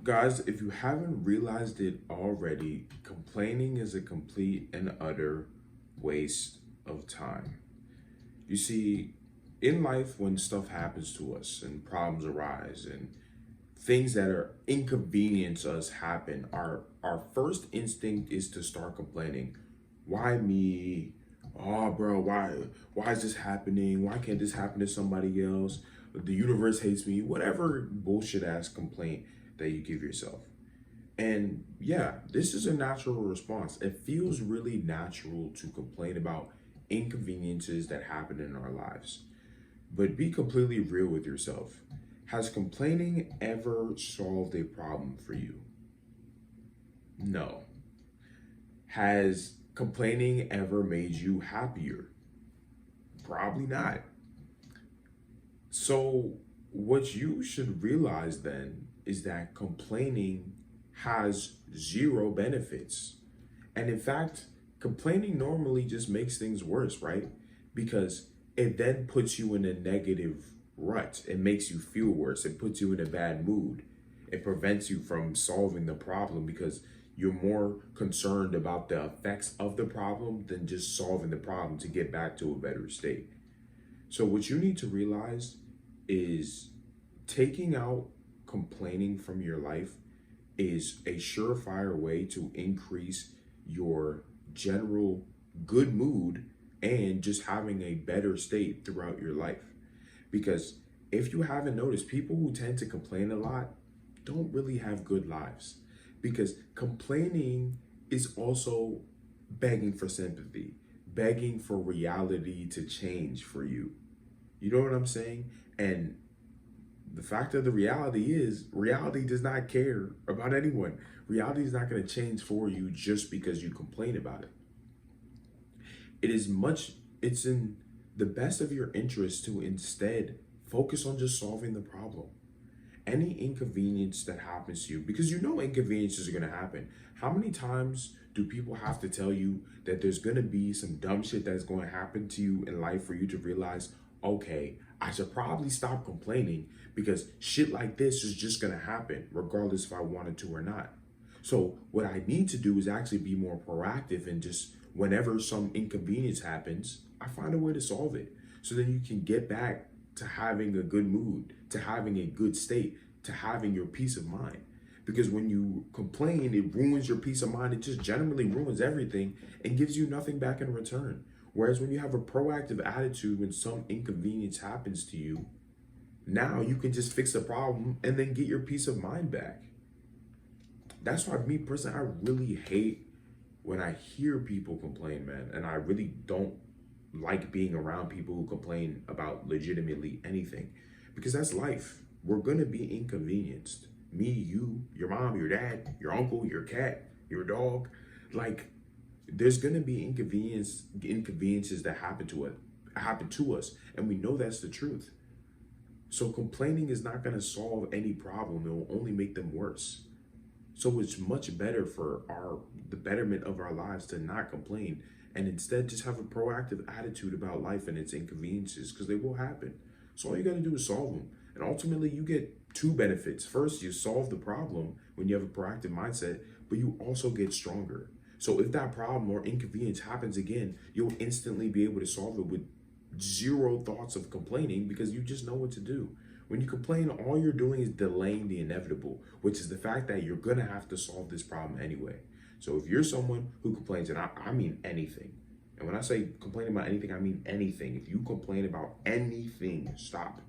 Guys, if you haven't realized it already, complaining is a complete and utter waste of time. You see, in life, when stuff happens to us and problems arise and things that are inconvenience us happen, our first instinct is to start complaining. Why me? Oh, bro, why is this happening? Why can't this happen to somebody else? The universe hates me. Whatever bullshit ass complaint that you give yourself. And yeah, this is a natural response. It feels really natural to complain about inconveniences that happen in our lives. But be completely real with yourself. Has complaining ever solved a problem for you? No. Has complaining ever made you happier? Probably not. So, what you should realize then is that complaining has zero benefits. And in fact, complaining normally just makes things worse, right? Because it then puts you in a negative rut. It makes you feel worse. It puts you in a bad mood. It prevents you from solving the problem because you're more concerned about the effects of the problem than just solving the problem to get back to a better state. So, what you need to realize is taking out complaining from your life is a surefire way to increase your general good mood and just having a better state throughout your life. Because if you haven't noticed, people who tend to complain a lot don't really have good lives. Because complaining is also begging for sympathy, begging for reality to change for you. You know what I'm saying? And the fact of the reality is, reality does not care about anyone. Reality is not going to change for you just because you complain about it. It's in the best of your interest to instead focus on just solving the problem. Any inconvenience that happens to you, because you know inconveniences are going to happen. How many times do people have to tell you that there's going to be some dumb shit that's going to happen to you in life for you to realize, okay, I should probably stop complaining because shit like this is just going to happen regardless if I wanted to or not. So what I need to do is actually be more proactive and just whenever some inconvenience happens, I find a way to solve it. So then you can get back to having a good mood, to having a good state, to having your peace of mind. Because when you complain, it ruins your peace of mind. It just generally ruins everything and gives you nothing back in return. Whereas when you have a proactive attitude when some inconvenience happens to you, now you can just fix the problem and then get your peace of mind back. That's why me personally, I really hate when I hear people complain, man. And I really don't like being around people who complain about legitimately anything because that's life. We're gonna be inconvenienced. Me, you, your mom, your dad, your uncle, your cat, your dog. Like, there's gonna be inconveniences that happen to us, and we know that's the truth. So complaining is not gonna solve any problem. It will only make them worse. So it's much better for the betterment of our lives to not complain and instead just have a proactive attitude about life and its inconveniences because they will happen. So all you got to do is solve them. And ultimately you get two benefits. First, you solve the problem when you have a proactive mindset, but you also get stronger. So if that problem or inconvenience happens again, you'll instantly be able to solve it with zero thoughts of complaining because you just know what to do. When you complain, all you're doing is delaying the inevitable, which is the fact that you're gonna have to solve this problem anyway. So if you're someone who complains, and I mean anything, and when I say complain about anything, I mean anything. If you complain about anything, stop.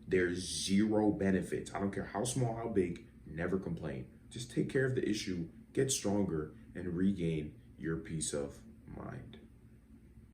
There's zero benefits. I don't care how small, how big, never complain. Just take care of the issue, get stronger, and regain your peace of mind.